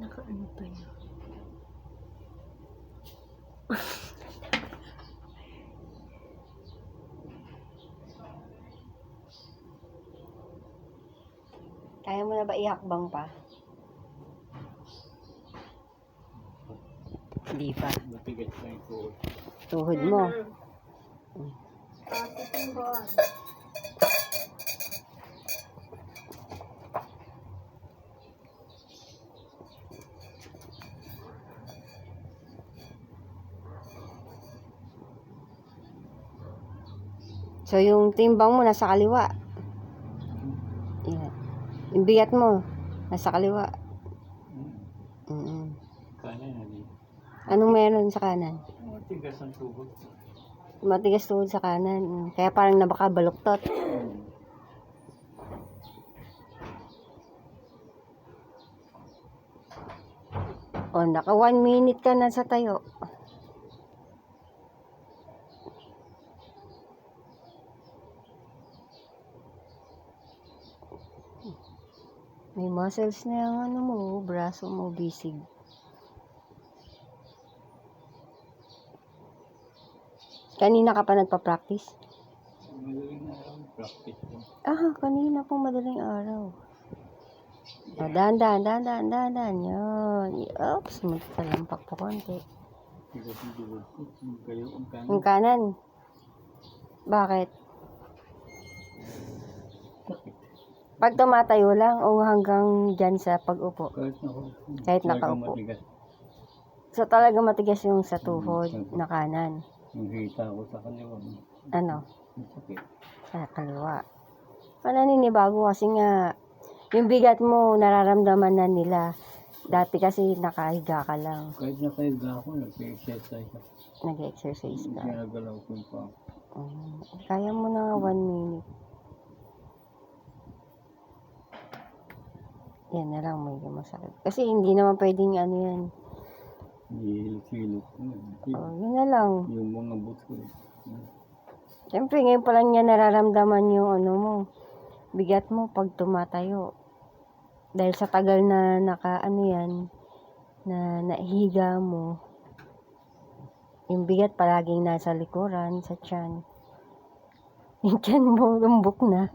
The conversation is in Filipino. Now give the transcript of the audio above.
Nakaano pa yun. Kaya mo na ba ihakbang pa? Hindi pa. Matigas na yung tuhod. Tuhod mo. So, yung timbang mo nasa kaliwa. Yan. Yung bigat mo nasa kaliwa. Kanan na din. Anong meron sa kanan? Matigas ang tuhod. Matigas tuhod sa kanan. Kaya parang nabakabaluktot. O, naka 1 minute ka na sa tayo. May muscles na yung ano mo, braso mo, bisig. Kanina ka pa nagpa-practice? Madaling araw, practice ko. Kanina po madaling araw. O, dahan. Yun. Oops, magtalampak pa konti. Tigas ang tuhod ko. Kayo ang kanan. Yung kanan. Bakit? Pag tumatayo lang o hanggang dyan sa pag-upo? Kahit nakaupo. Matigas. So talaga matigas yung sa tuhod na kanan. Yung hita ko sa kaliwa. Ano? Masakit. Sa kaliwa. Naninibago kasi nga yung bigat mo nararamdaman na nila. Dati kasi nakahiga ka lang. Kahit nakahiga ako, nag-exercise ako. Nag-exercise ka. Ginagalaw ko yung pa. Kaya mo na 1 minute. Yan na lang may masakit. Kasi hindi naman pwedeng ano yan. Hilot-hilot. Yun na lang. Yung mga buto. Siyempre ngayon pa lang niya nararamdaman yung ano mo. Bigat mo pag tumatayo. Dahil sa tagal na naka-ano yan, na nahihiga mo, yung bigat palaging nasa likuran, sa tiyan. Yung tiyan mo, lumbok na.